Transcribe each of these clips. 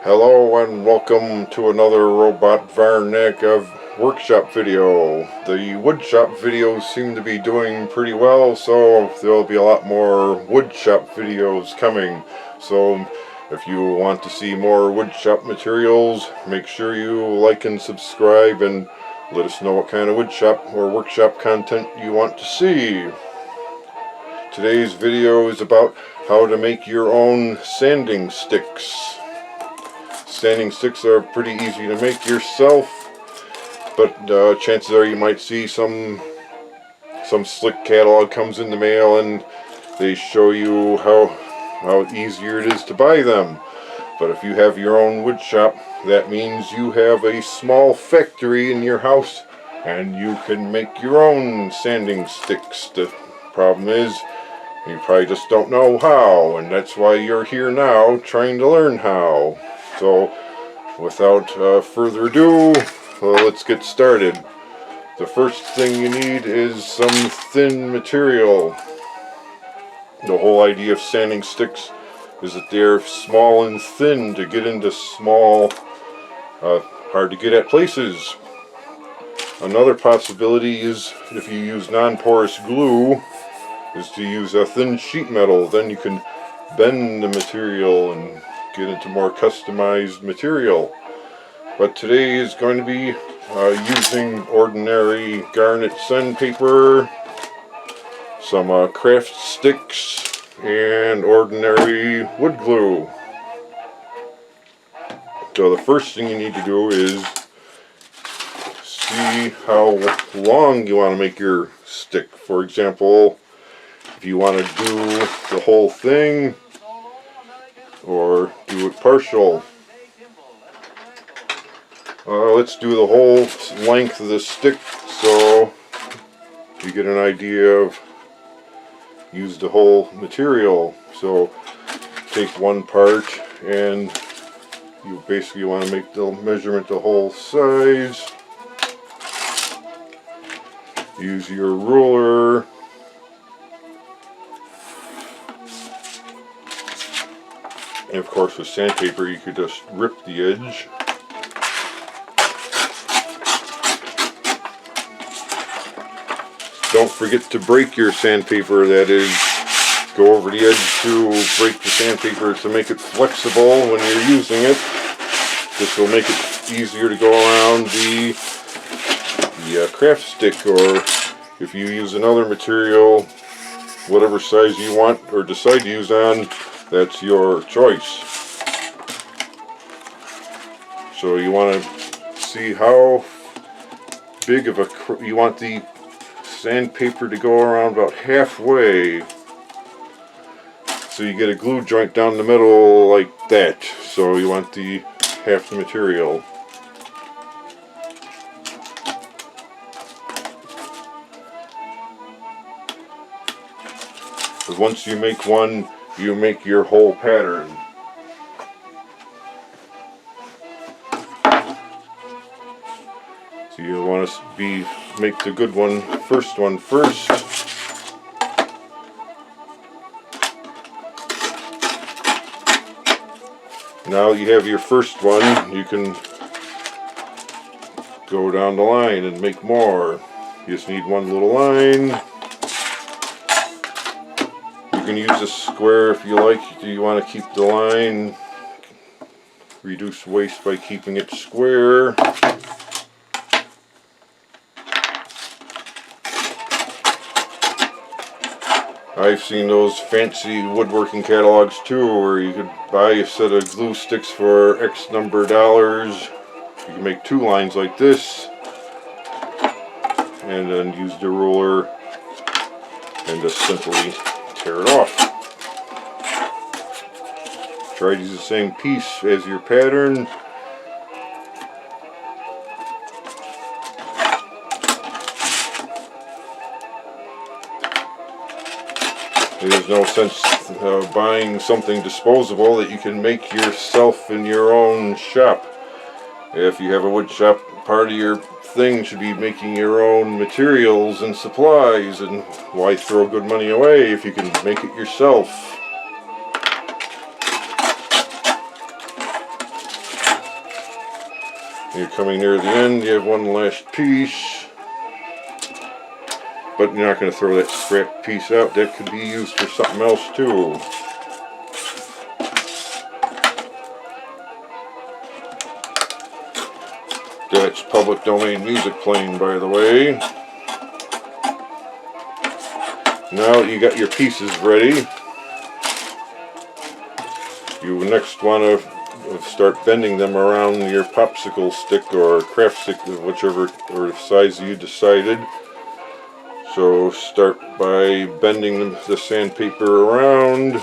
Hello and welcome to another Robot VARNAC of workshop video. The woodshop videos seem to be doing pretty well, so there'll be a lot more woodshop videos coming. So if you want to see more woodshop materials, make sure you like and subscribe and let us know what kind of woodshop or workshop content you want to see. Today's video is about how to make your own sanding sticks. Sanding sticks are pretty easy to make yourself, but chances are you might see some slick catalog comes in the mail and they show you how easier it is to buy them. But if you have your own wood shop, that means you have a small factory in your house and you can make your own sanding sticks. The problem is you probably just don't know how, and that's why you're here now trying to learn how. So without further ado, let's get started. The first thing you need is some thin material. The whole idea of sanding sticks is that they're small and thin to get into small, hard to get at places. Another possibility is, if you use non-porous glue, is to use a thin sheet metal. Then you can bend the material and get into more customized material. But today is going to be using ordinary garnet sandpaper, some craft sticks, and ordinary wood glue. So the first thing you need to do is see how long you want to make your stick. For example, if you want to do the whole thing or do it partial. Let's do the whole length of the stick so you get an idea of use the whole material. So take one part and you basically want to make the measurement the whole size. Use your ruler. And of course with sandpaper you could just rip the edge. Don't forget to break your sandpaper, that is, go over the edge to break the sandpaper to make it flexible when you're using it. This will make it easier to go around the craft stick, or if you use another material, whatever size you want or decide to use on, that's your choice. So you want to see how big of you want the sandpaper to go around about halfway. So you get a glue joint down the middle like that. So you want the half the material. Because once you make one, you make your whole pattern. So you want to make the good one first. Now you have your first one, you can go down the line and make more. You just need one little line. You can use a square if you like. Do you want to keep the line? Reduce waste by keeping it square. I've seen those fancy woodworking catalogs too, where you could buy a set of glue sticks for X number of dollars. You can make two lines like this, and then use the ruler and just simply tear it off. Try to use the same piece as your pattern. There's no sense buying something disposable that you can make yourself in your own shop. If you have a wood shop, part of your thing should be making your own materials and supplies, and why throw good money away if you can make it yourself? You're coming near the end, you have one last piece. But you're not going to throw that scrap piece out. That could be used for something else too. That's public domain music playing, by the way. Now that you got your pieces ready, you next want to start bending them around your popsicle stick or craft stick, whichever or size you decided. So start by bending the sandpaper around.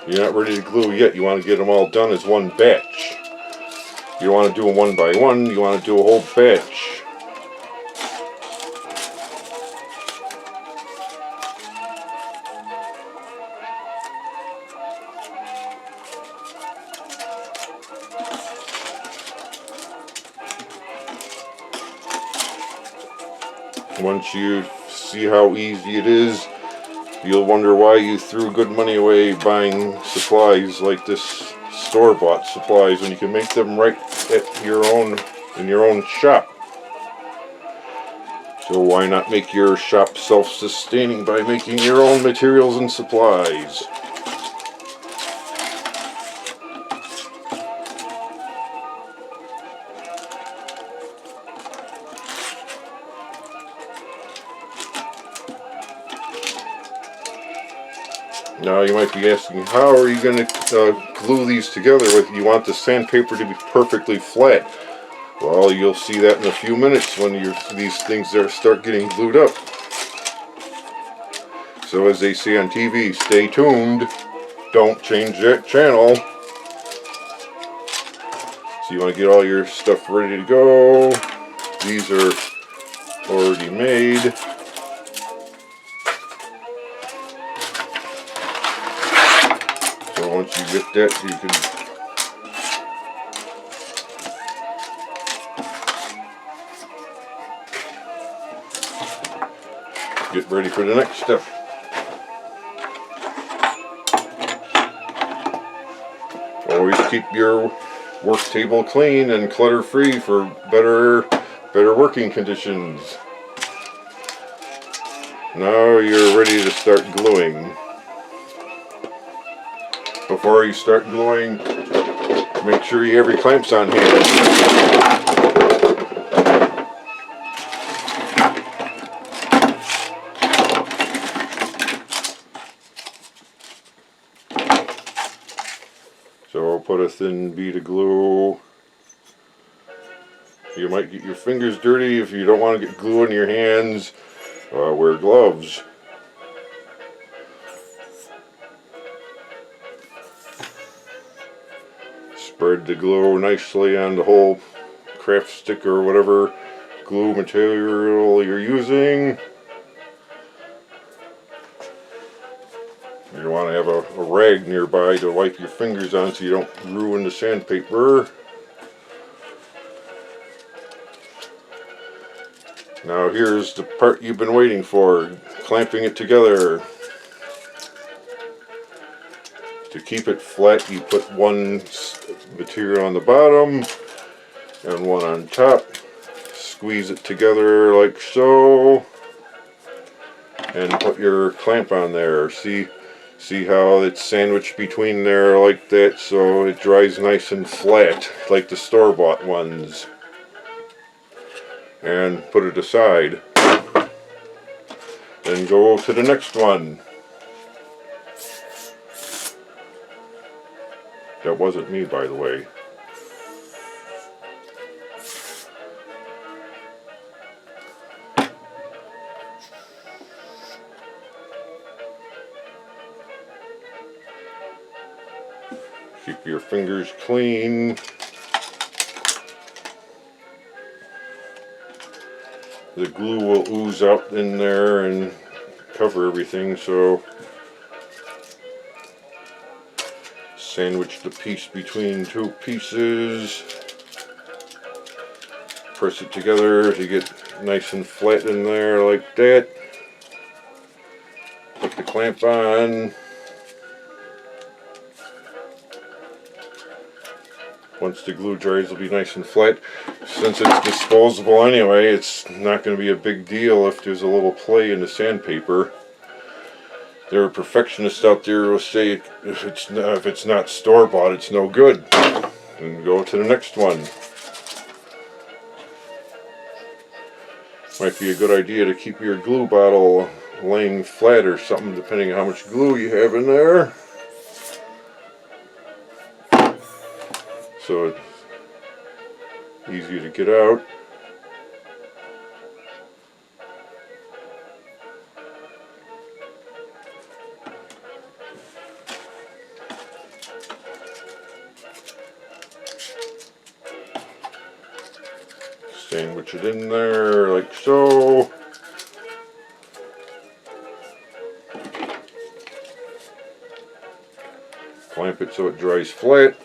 You're not ready to glue yet. You want to get them all done as one batch. You don't want to do them one by one. You want to do a whole batch. Once you see how easy it is, you'll wonder why you threw good money away buying supplies like this, store-bought supplies, when you can make them right at your own, in your own shop. So why not make your shop self-sustaining by making your own materials and supplies? Now you might be asking, how are you going to glue these together? You want the sandpaper to be perfectly flat. Well, you'll see that in a few minutes when these things start getting glued up. So as they say on TV, stay tuned. Don't change that channel. So you want to get all your stuff ready to go. These are already made. So once you get that, you can get ready for the next step. Always keep your work table clean and clutter-free for better working conditions. Now you're ready to start gluing. Before you start gluing, make sure you have your clamps on hand. So put a thin bead of glue. You might get your fingers dirty. If you don't want to get glue in your hands, wear gloves. Spread the glue nicely on the whole craft stick or whatever glue material you're using. You want to have a rag nearby to wipe your fingers on so you don't ruin the sandpaper. Now here's the part you've been waiting for, clamping it together. To keep it flat, you put one material on the bottom and one on top. Squeeze it together like so, and put your clamp on there. See how it's sandwiched between there like that, so it dries nice and flat like the store-bought ones. And put it aside. Then go to the next one. That wasn't me, by the way. Keep your fingers clean. The glue will ooze out in there and cover everything, so sandwich the piece between two pieces. Press it together to get nice and flat in there like that. Put the clamp on. Once the glue dries, it'll be nice and flat. Since it's disposable anyway, it's not going to be a big deal if there's a little play in the sandpaper. There are perfectionists out there who will say if it's not store-bought, it's no good. And go to the next one. Might be a good idea to keep your glue bottle laying flat or something, depending on how much glue you have in there. So it's easier to get out. Sandwich it in there like so. Clamp it so it dries flat.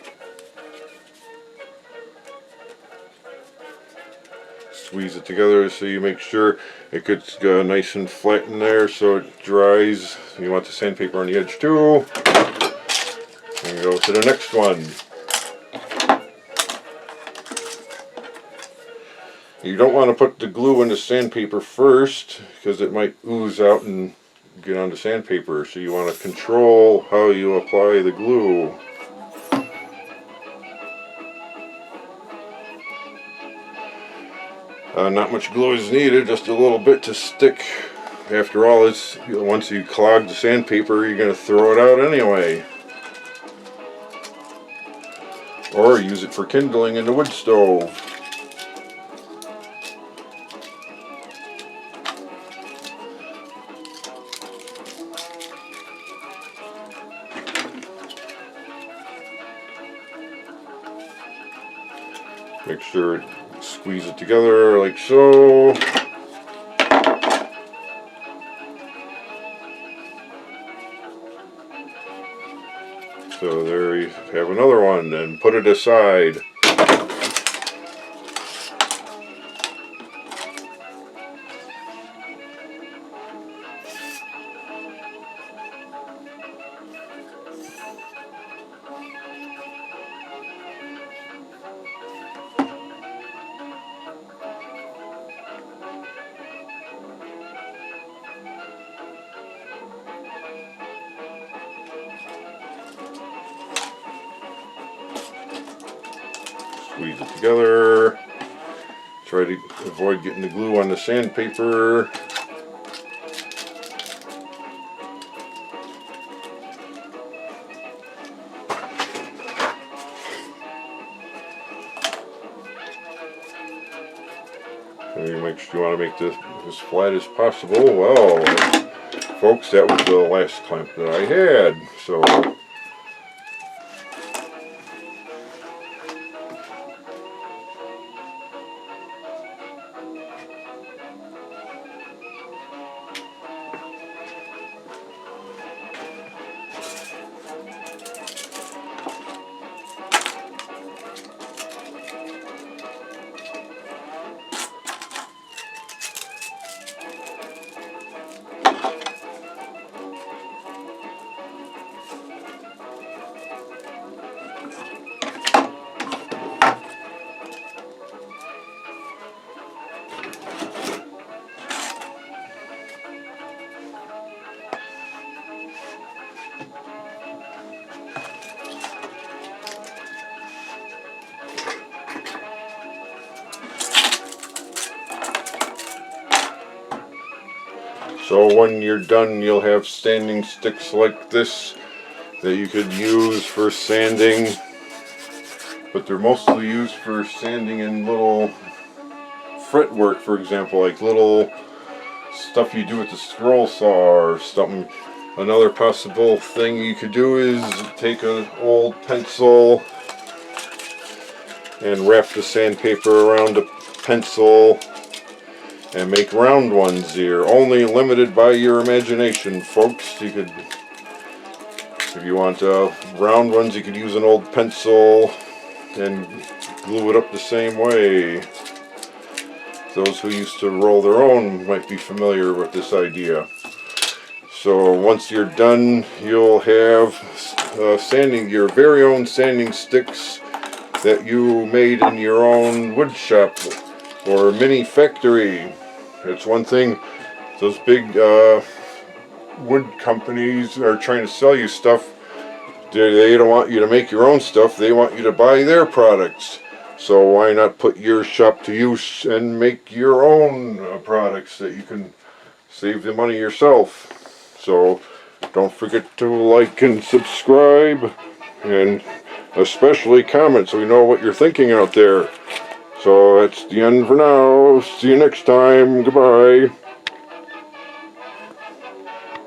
Squeeze it together so you make sure it gets nice and flat in there so it dries. You want the sandpaper on the edge too. And go to the next one. You don't want to put the glue in the sandpaper first because it might ooze out and get on the sandpaper. So you want to control how you apply the glue. Not much glue is needed, just a little bit to stick. After all, once you clog the sandpaper, you're going to throw it out anyway. Or use it for kindling in the wood stove. Make sure squeeze it together like so. So there you have another one, and put it aside. Squeeze it together. Try to avoid getting the glue on the sandpaper. You want to make this as flat as possible. Well, folks, that was the last clamp that I had. So when you're done, you'll have standing sticks like this that you could use for sanding, but they're mostly used for sanding in little fretwork, for example, like little stuff you do with the scroll saw or something. Another possible thing you could do is take an old pencil and wrap the sandpaper around the pencil and make round ones here. Only limited by your imagination, folks. You could, if you want round ones, you could use an old pencil and glue it up the same way. Those who used to roll their own might be familiar with this idea. So once you're done, you'll have your very own sanding sticks that you made in your own wood shop or mini factory. It's one thing, those big wood companies are trying to sell you stuff. They don't want you to make your own stuff, they want you to buy their products. So why not put your shop to use and make your own products that you can save the money yourself. So don't forget to like and subscribe, and especially comment so we know what you're thinking out there. So that's the end for now. See you next time. Goodbye.